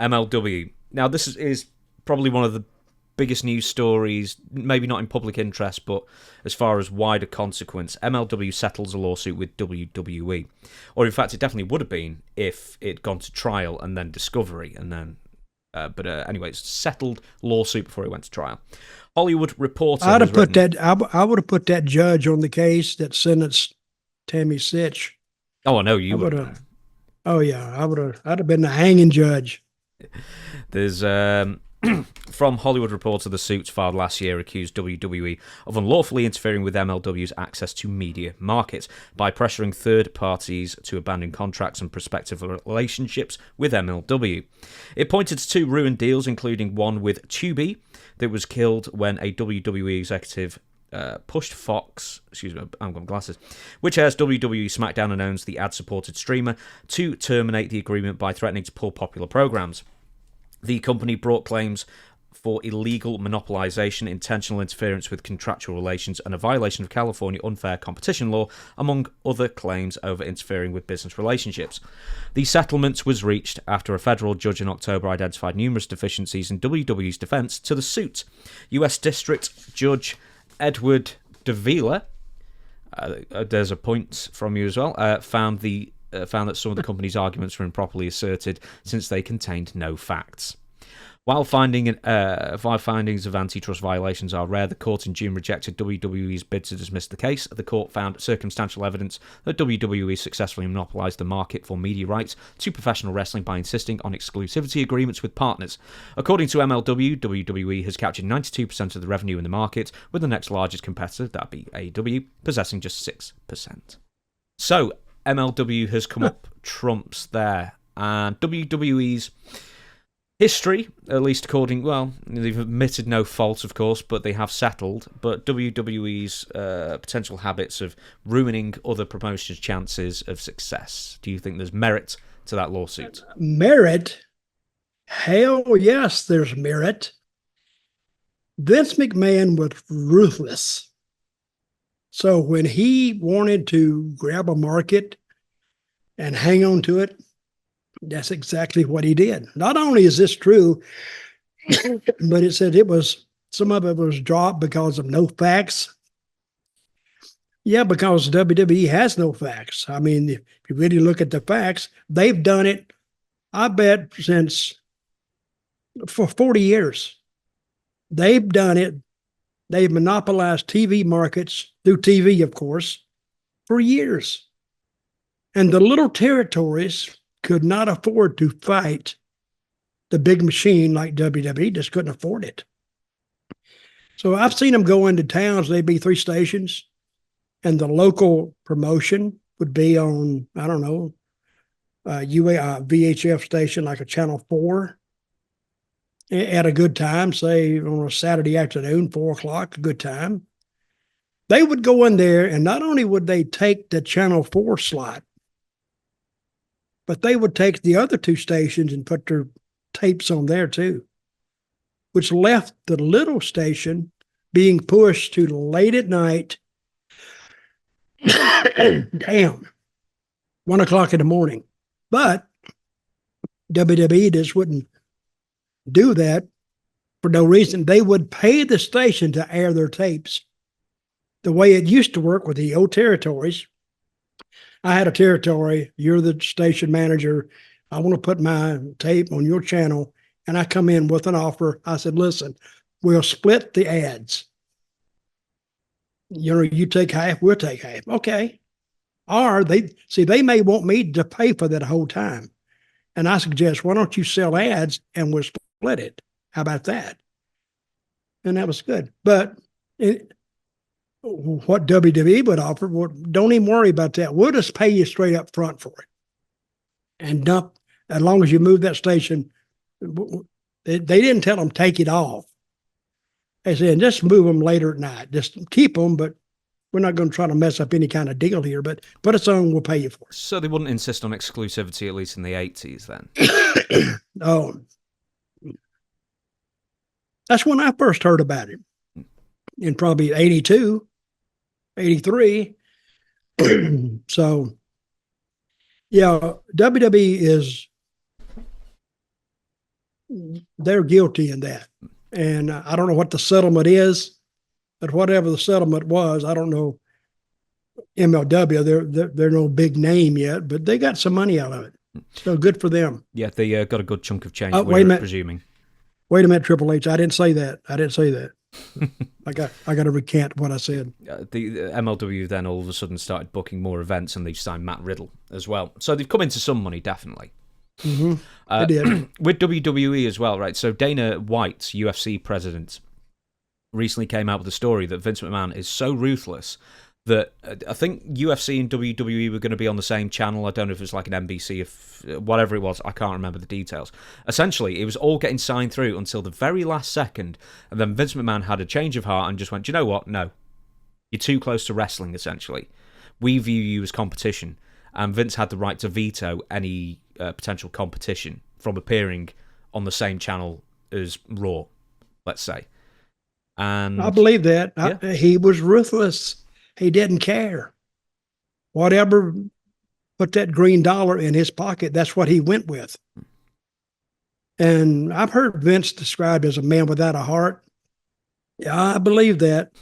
MLW. Now, this is probably one of the biggest news stories, maybe not in public interest, but as far as wider consequence. MLW settles a lawsuit with WWE. Or, in fact, it definitely would have been if it'd gone to trial and then discovery, and then... anyway, it's a settled lawsuit before it went to trial. Hollywood Reporter. I would have put that judge on the case that sentenced Tammy Sitch. Oh, I know you would have. Oh yeah, I'd have been the hanging judge. There's from Hollywood Reporter, the suits filed last year accused WWE of unlawfully interfering with MLW's access to media markets by pressuring third parties to abandon contracts and prospective relationships with MLW. It pointed to 2 ruined deals, including one with Tubi that was killed when a WWE executive pushed Fox, I've got glasses, which airs WWE SmackDown and owns the ad-supported streamer, to terminate the agreement by threatening to pull popular programs. The company brought claims for illegal monopolization, intentional interference with contractual relations, and a violation of California unfair competition law, among other claims over interfering with business relationships. The settlement was reached after a federal judge in October identified numerous deficiencies in WWE's defense to the suit. U.S. District Judge Edward Davila, there's a point from you as well, found that some of the company's arguments were improperly asserted since they contained no facts. While findings of antitrust violations are rare, the court in June rejected WWE's bid to dismiss the case. The court found circumstantial evidence that WWE successfully monopolized the market for media rights to professional wrestling by insisting on exclusivity agreements with partners. According to MLW, WWE has captured 92% of the revenue in the market, with the next largest competitor, that'd be AEW, possessing just 6%. So, MLW has come up trumps there, and WWE's history, at least according, well, they've admitted no fault, of course, but they have settled, but WWE's potential habits of ruining other promotions' chances of success. Do you think there's merit to that lawsuit? Merit? Hell yes, there's merit. Vince McMahon was ruthless. So when he wanted to grab a market and hang on to it, that's exactly what he did. Not only is this true, but it said some of it was dropped because of no facts. Yeah, because WWE has no facts. I mean, if you really look at the facts, they've done it, I bet, for 40 years. They've done it. They've monopolized TV markets through TV, of course, for years. And the little territories could not afford to fight the big machine like WWE, just couldn't afford it. So I've seen them go into towns, they'd be 3 stations, and the local promotion would be on, I don't know, VHF station like a Channel 4 at a good time, say on a Saturday afternoon, 4 o'clock, a good time. They would go in there, and not only would they take the Channel 4 slot, but they would take the other 2 stations and put their tapes on there too, which left the little station being pushed to late at night. Damn, 1 o'clock in the morning. But WWE just wouldn't do that for no reason. They would pay the station to air their tapes the way it used to work with the old territories. I had a territory, you're the station manager, I want to put my tape on your channel, and I come in with an offer. I said, listen, we'll split the ads. You take half, we'll take half. Okay. Or they may want me to pay for that whole time. And I suggest, why don't you sell ads and we'll split it? How about that? And that was good. But what WWE would offer, well, don't even worry about that. We'll just pay you straight up front for it. And dump, as long as you move that station, they didn't tell them take it off. They said, just move them later at night. Just keep them, but we're not going to try to mess up any kind of deal here, but put us on, we'll pay you for it. So they wouldn't insist on exclusivity, at least in the 80s then? Oh. That's when I first heard about it. In probably 82, 83. So, yeah, WWE is they're guilty in that. And I don't know what the settlement is, but whatever the settlement was, I don't know. MLW, they're no big name yet, but they got some money out of it. So good for them. Yeah, they got a good chunk of change, wait a minute. presuming. Wait a minute, Triple H. I didn't say that. I got to recant what I said. The MLW then all of a sudden started booking more events, and they've signed Matt Riddle as well. So they've come into some money, definitely. Mm-hmm. They did. With WWE as well, right? So Dana White, UFC president, recently came out with a story that Vince McMahon is so ruthless that I think UFC and WWE were going to be on the same channel. I don't know if it was like an NBC, whatever it was. I can't remember the details. Essentially, it was all getting signed through until the very last second, and then Vince McMahon had a change of heart and just went, "Do you know what? No. You're too close to wrestling, essentially. We view you as competition." And Vince had the right to veto any potential competition from appearing on the same channel as Raw, let's say. And I believe that. Yeah. He was ruthless. He didn't care. Whatever put that green dollar in his pocket, that's what he went with. And I've heard Vince described as a man without a heart. Yeah, I believe that,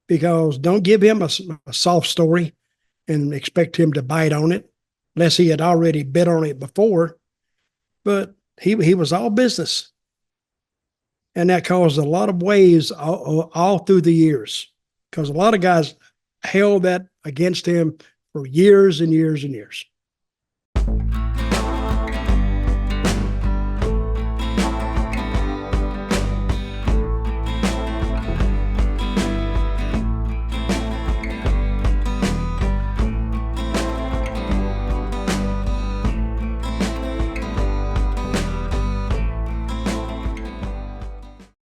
because don't give him a soft story and expect him to bite on it, unless he had already bit on it before. But he was all business. And that caused a lot of waves all through the years, because a lot of guys held that against him for years and years and years.